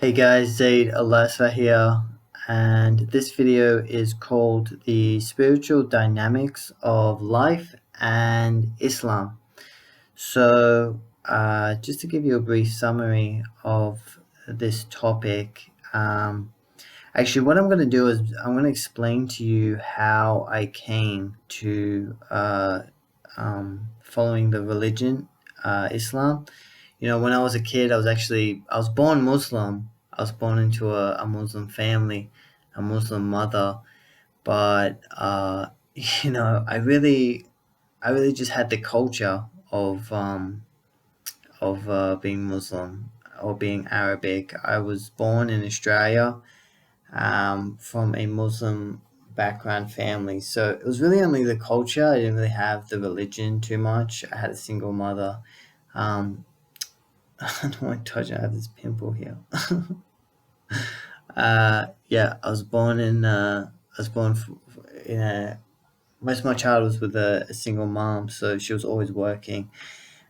Hey guys, Zaid Alasa here, and this video is called The Spiritual Dynamics of Life and Islam. Just to give you a brief summary of this topic, actually, what I'm going to do is I'm going to explain to you how I came to following the religion, Islam. When I was a kid, I was born Muslim. I was born into a Muslim family, a Muslim mother, but I really just had the culture of being Muslim or being Arabic. I was born in Australia, from a Muslim background family, so it was really only the culture. I didn't really have the religion too much. I had a single mother. Um, I don't want to touch it. I have this pimple here. Yeah, I was born in a. Most of my child was with a single mom, so she was always working,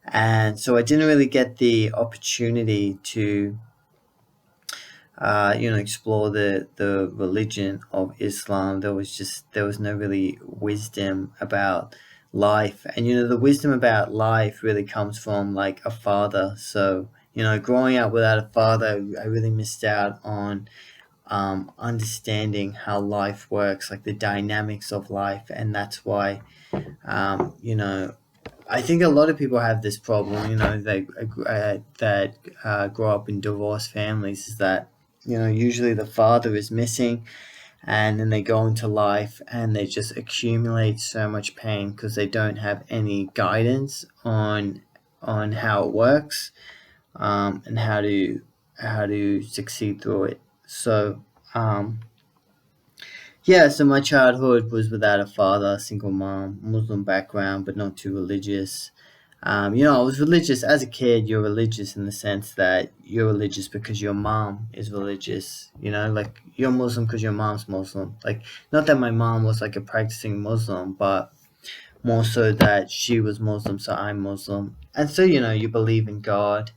and so I didn't really get the opportunity to, explore the religion of Islam. There was no really wisdom about life, and the wisdom about life really comes from like a father. So growing up without a father, I really missed out on understanding how life works, like the dynamics of life, and that's why um, you know. I think a lot of people have this problem. That grow up in divorced families is that usually the father is missing, and then they go into life and they just accumulate so much pain because they don't have any guidance on how it works, and how to succeed through it. So my childhood was without a father, single mom, Muslim background, but not too religious. I was religious as a kid. You're religious in the sense that you're religious because your mom is religious. Like you're Muslim because your mom's Muslim. Like, not that my mom was like a practicing Muslim, but more so that she was Muslim, so I'm Muslim. And so, you believe in God,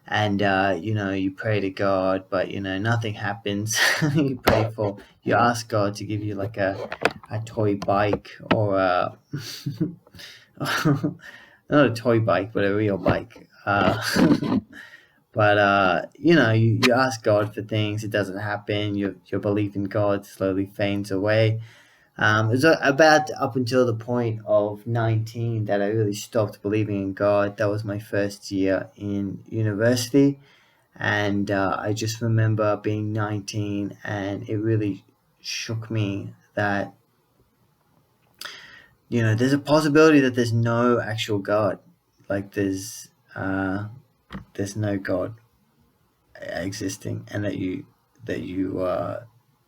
and you pray to God, but nothing happens. You ask God to give you like a toy bike, or a not a toy bike, but a real bike. But you ask God for things, it doesn't happen. Your belief in God slowly fades away. It was about up until the point of 19 that I really stopped believing in God. That was my first year in university, and I just remember being 19, and it really shook me that there's a possibility that there's no actual God. Like there's no God existing, and that you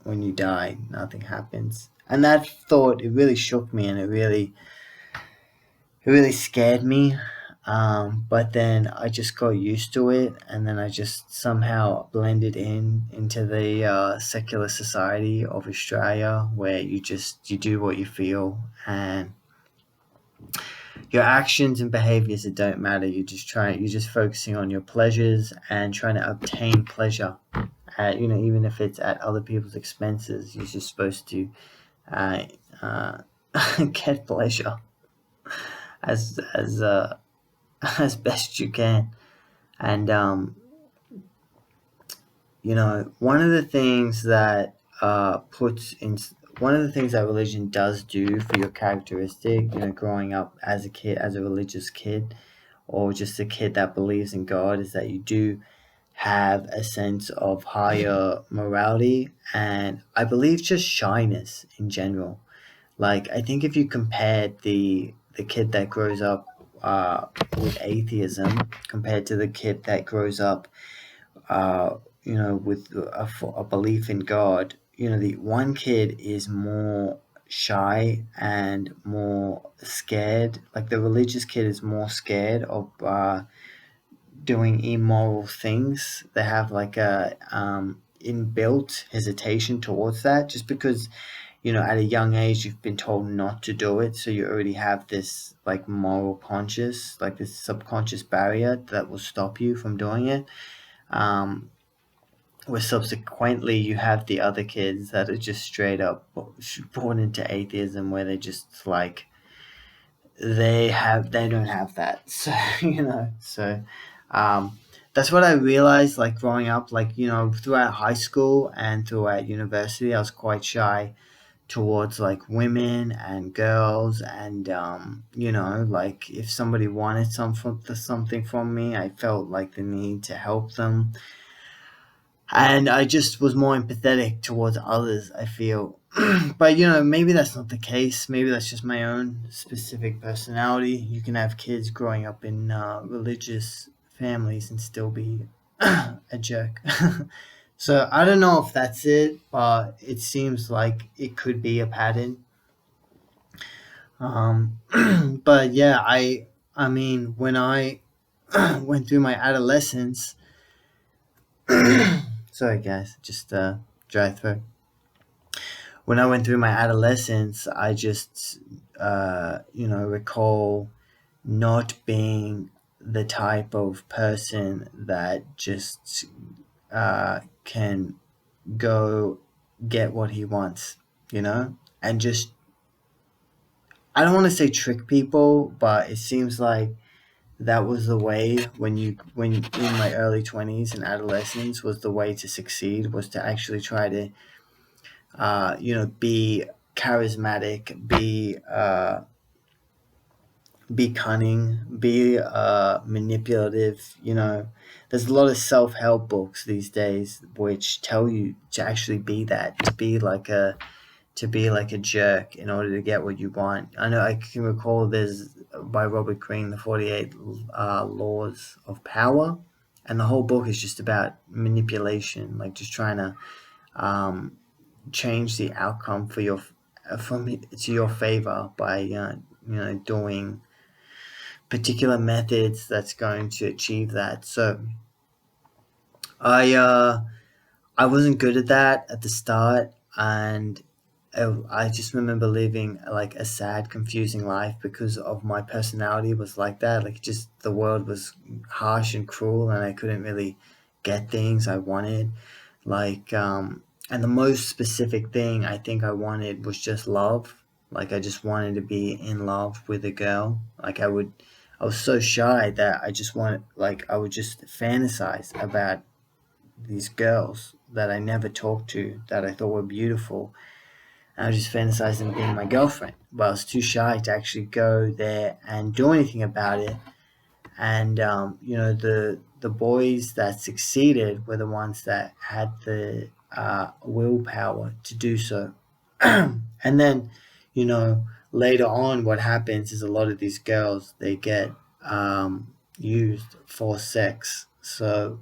when you die, nothing happens. And that thought, it really shook me, and it really scared me. But then I just got used to it, and then I just somehow blended into the secular society of Australia, where you do what you feel, and your actions and behaviors, it don't matter. You're just focusing on your pleasures and trying to obtain pleasure. Even if it's at other people's expenses, you're just supposed to uh, uh, get pleasure as as best you can. And one of the things that puts in one of the things that religion does do for your characteristic, growing up as a kid, as a religious kid, or just a kid that believes in God, is that you do have a sense of higher morality, and I believe just shyness in general. Like, I think if you compared the kid that grows up with atheism compared to the kid that grows up with a belief in God, the one kid is more shy and more scared. Like, the religious kid is more scared of doing immoral things. They have like a inbuilt hesitation towards that, just because at a young age you've been told not to do it, so you already have this like moral conscious, like this subconscious barrier that will stop you from doing it. Um, where subsequently you have the other kids that are just straight up born into atheism, where they just like they don't have that. So so um that's what I realized, like growing up, like throughout high school and throughout university. I was quite shy towards like women and girls, and like if somebody wanted something from me, I felt like the need to help them, and I just was more empathetic towards others, I feel. But maybe that's not the case. Maybe that's just my own specific personality. You can have kids growing up in religious families and still be a jerk. So I don't know if that's it, but it seems like it could be a pattern. Um, but yeah, I mean, when I went through my adolescence, sorry guys, just dry throat. When I went through my adolescence, I just recall not being the type of person that just can go get what he wants, and just, I don't want to say trick people, but it seems like that was the way when in my early 20s and adolescence, was the way to succeed, was to actually try to be charismatic, be cunning, be manipulative. There's a lot of self-help books these days which tell you to actually be that, to be like a jerk in order to get what you want. I know I can recall there's by Robert Greene, the 48 Laws of Power, and the whole book is just about manipulation, like just trying to um, change the outcome for your from to your favor by doing particular methods that's going to achieve that. So I uh, I wasn't good at that at the start, and I just remember living like a sad, confusing life because of my personality was like that. Like just the world was harsh and cruel, and I couldn't really get things I wanted. Like, and the most specific thing I think I wanted was just love. Like I just wanted to be in love with a girl. I was so shy that I just wanted, like, I would just fantasize about these girls that I never talked to that I thought were beautiful. And I was just fantasizing them being my girlfriend. But I was too shy to actually go there and do anything about it. And the boys that succeeded were the ones that had the willpower to do so. And then, you know, later on, what happens is a lot of these girls, they get used for sex. So,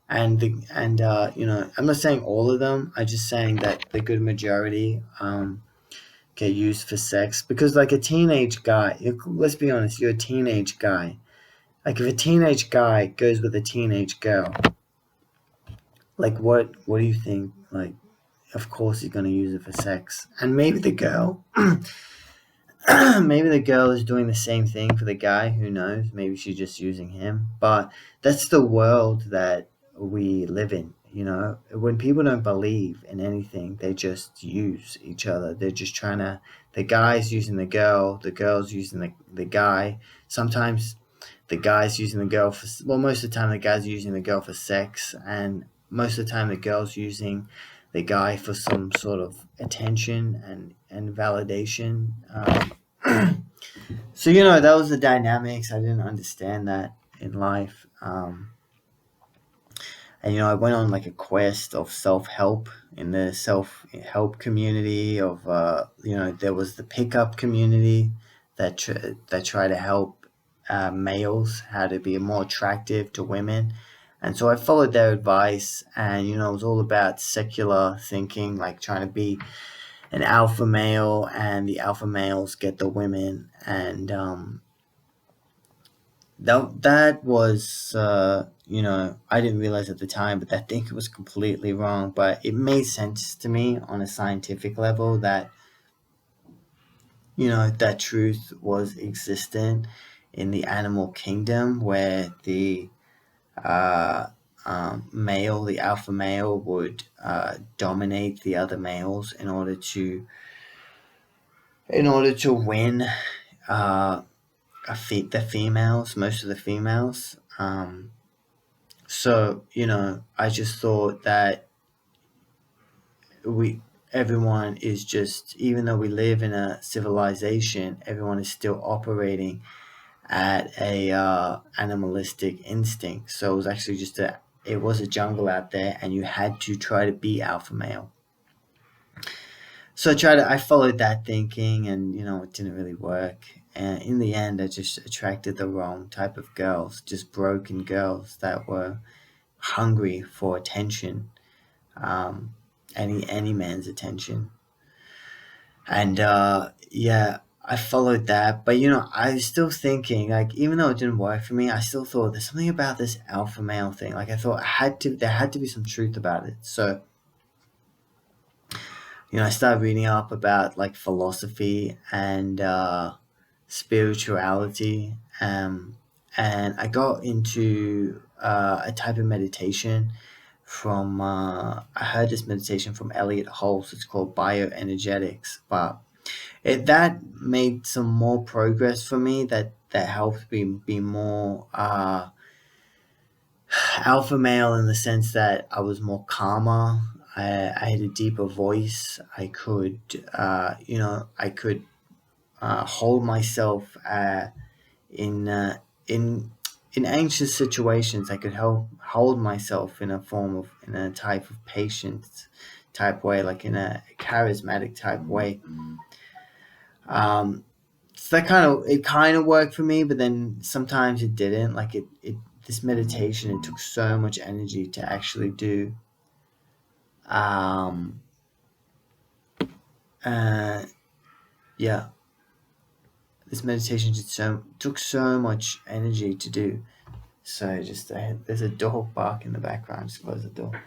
I'm not saying all of them. I'm just saying that the good majority get used for sex, because like a teenage guy, let's be honest, you're a teenage guy. Like if a teenage guy goes with a teenage girl, like what do you think? Like, of course he's gonna use it for sex. And maybe the girl maybe the girl is doing the same thing for the guy, who knows? Maybe she's just using him. But that's the world that we live in, When people don't believe in anything, they just use each other. They're just trying to, the guy's using the girl's using the guy. Sometimes the guy's using the girl for, well, most of the time the guy's using the girl for sex, and most of the time the girl's using the guy for some sort of attention and validation. So that was the dynamics. I didn't understand that in life. And I went on like a quest of self-help in the self-help community of there was the pickup community that try to help males how to be more attractive to women. And so I followed their advice, and it was all about secular thinking, like trying to be an alpha male, and the alpha males get the women. And that was I didn't realize at the time, but I think it was completely wrong. But it made sense to me on a scientific level that that truth was existent in the animal kingdom, where the uh, male, the alpha male, would dominate the other males in order to win uh, the females, most of the females. So I just thought that we everyone is just, even though we live in a civilization, everyone is still operating at a animalistic instinct. So it was actually it was a jungle out there, and you had to try to be alpha male. So I followed that thinking, and it didn't really work. And in the end, I just attracted the wrong type of girls, just broken girls that were hungry for attention, um, any man's attention. And yeah, I followed that. But I was still thinking, like, even though it didn't work for me, I still thought there's something about this alpha male thing. Like, I thought there had to be some truth about it. So I started reading up about like philosophy and spirituality, and I got into a type of meditation from I heard this meditation from Elliot Holmes. It's called bioenergetics, but that made some more progress for me. That helped me be more alpha male, in the sense that I was more calmer. I had a deeper voice. I could hold myself in in in anxious situations. I could hold myself in a type of patience type way, like in a charismatic type way. Um, so it kind of worked for me, but then sometimes it didn't. Like this meditation, it took so much energy to actually do. Um, uh, yeah, this meditation took so much energy to do. So there's a dog bark in the background. Just close the door.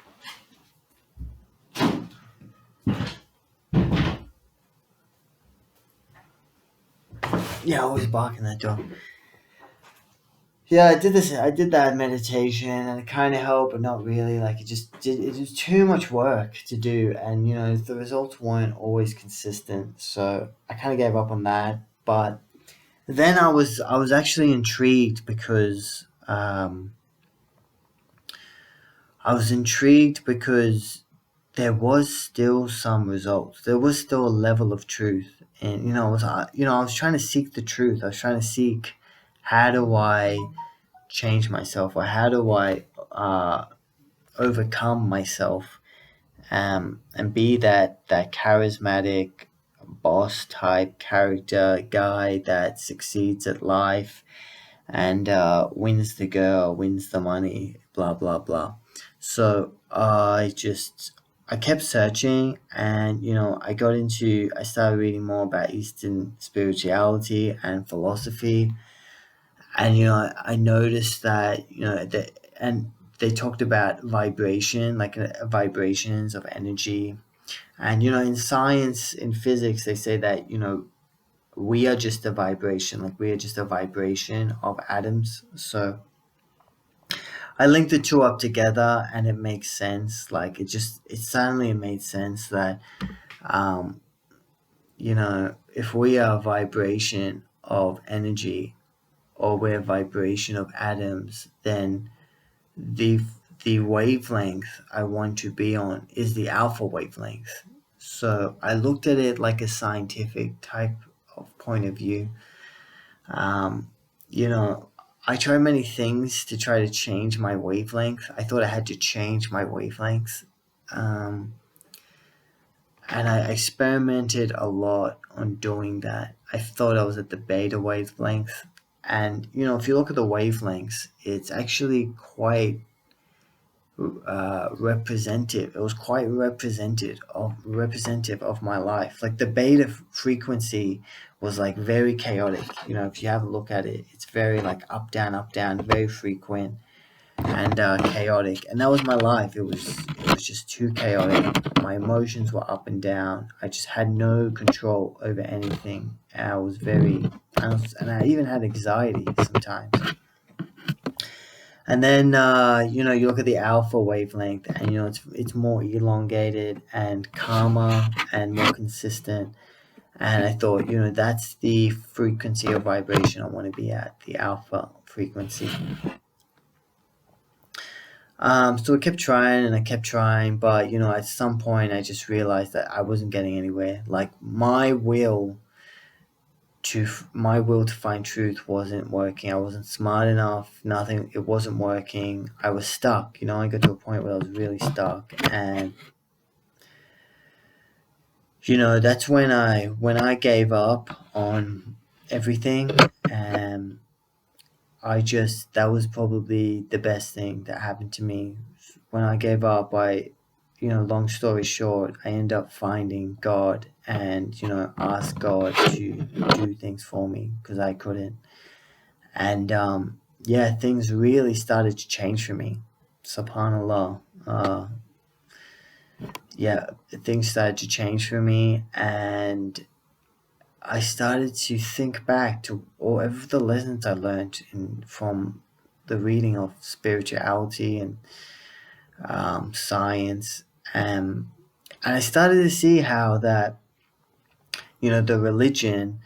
Yeah, always barking that dog. Yeah, I did that meditation, and it kind of helped, but not really. Like it was too much work to do, and the results weren't always consistent. So I kind of gave up on that. But then I was actually intrigued because I was intrigued because there was still some results. There was still a level of truth, and I was trying to seek the truth. I was trying to seek, how do I change myself, or how do I overcome myself, and be that charismatic boss type character guy that succeeds at life, and wins the girl, wins the money, blah blah blah. So I kept searching, and I started reading more about Eastern spirituality and philosophy, and I noticed that and they talked about vibration, like vibrations of energy, and in science, in physics, they say that we are just a vibration, like we are just a vibration of atoms. So I linked the two up together, and it makes sense. Like it suddenly made sense that um, if we are a vibration of energy, or we're a vibration of atoms, then the the wavelength I want to be on is the alpha wavelength. So I looked at it like a scientific type of point of view. Um, you know, I tried many things to try to change my wavelength. I thought I had to change my wavelength. Um, and I experimented a lot on doing that. I thought I was at the beta wavelength. And, if you look at the wavelengths, it's actually quite representative. It was quite representative of my life. Like the beta frequency was like very chaotic. If you have a look at it, it's very like up down, very frequent and chaotic. And that was my life. It was just too chaotic. My emotions were up and down. I just had no control over anything. And I even had anxiety sometimes. And then you look at the alpha wavelength, and it's more elongated and calmer and more consistent. And I thought, that's the frequency of vibration I want to be at, the alpha frequency. So I kept trying and I kept trying, but at some point I just realized that I wasn't getting anywhere. Like my will to find truth wasn't working. I wasn't smart enough. Nothing. It wasn't working. I was stuck. I got to a point where I was really stuck, and that's when I gave up on everything, and that was probably the best thing that happened to me. When I gave up, long story short, I ended up finding God and, asked God to do things for me because I couldn't. And, yeah, things really started to change for me. SubhanAllah. Yeah, things started to change for me, and I started to think back to all of the lessons I learned from the reading of spirituality and science, and I started to see how that the religion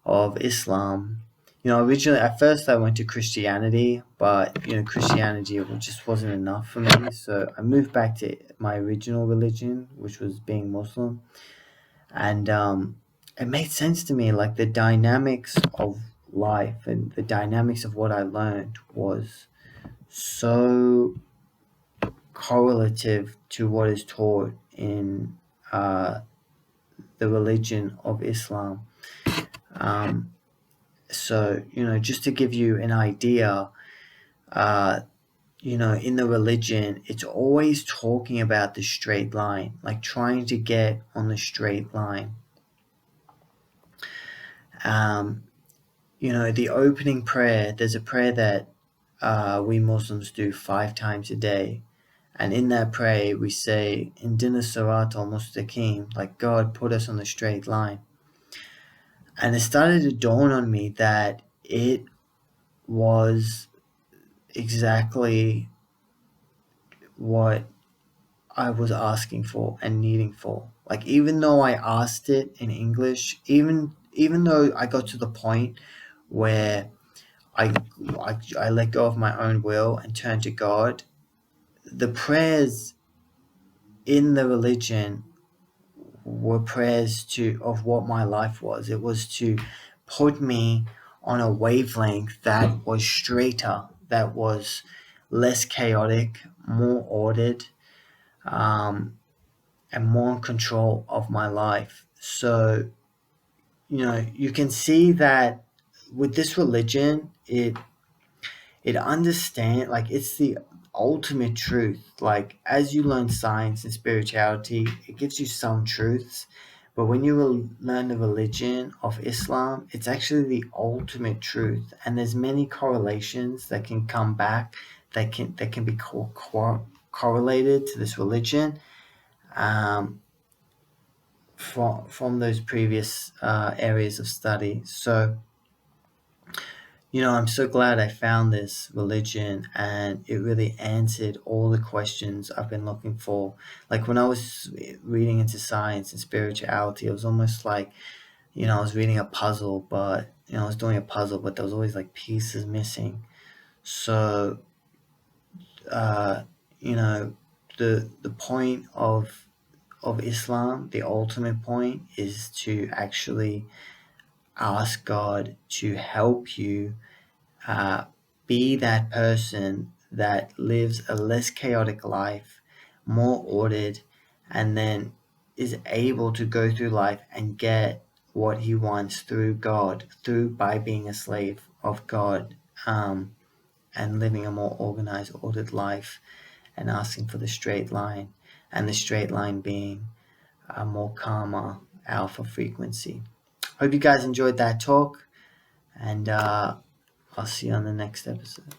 of Islam. Originally at first I went to Christianity, but Christianity just wasn't enough for me. So I moved back to my original religion, which was being Muslim, and it made sense to me. Like the dynamics of life and the dynamics of what I learned was so correlative to what is taught in the religion of Islam. Um, so, just to give you an idea, uh, in the religion, it's always talking about the straight line, like trying to get on the straight line. Um, the opening prayer, there's a prayer that we Muslims do 5 times a day. And in that prayer, we say, Indina Sirat al Mustaqim, like God put us on the straight line. And it started to dawn on me that it was exactly what I was asking for and needing for. Like even though I asked it in English, even though I got to the point where I let go of my own will and turned to God, the prayers in the religion were prayers of what my life was. It was to put me on a wavelength that was straighter, that was less chaotic, more ordered, um, and more in control of my life. So, you can see that with this religion, it understand, like it's the ultimate truth. Like as you learn science and spirituality, it gives you some truths, but when you learn the religion of Islam, it's actually the ultimate truth, and there's many correlations that can come back, that can be correlated to this religion, um, from those previous areas of study. So I'm so glad I found this religion, and it really answered all the questions I've been looking for. Like when I was reading into science and spirituality, it was almost like, I was reading a puzzle, but, I was doing a puzzle, but there was always like pieces missing. So, uh, you know, the point of Islam, the ultimate point is to actually ask God to help you uh, be that person that lives a less chaotic life, more ordered, and then is able to go through life and get what he wants through God, through by being a slave of God, and living a more organized, ordered life, and asking for the straight line, and the straight line being a more calmer alpha frequency. Hope you guys enjoyed that talk, and I'll see you on the next episode.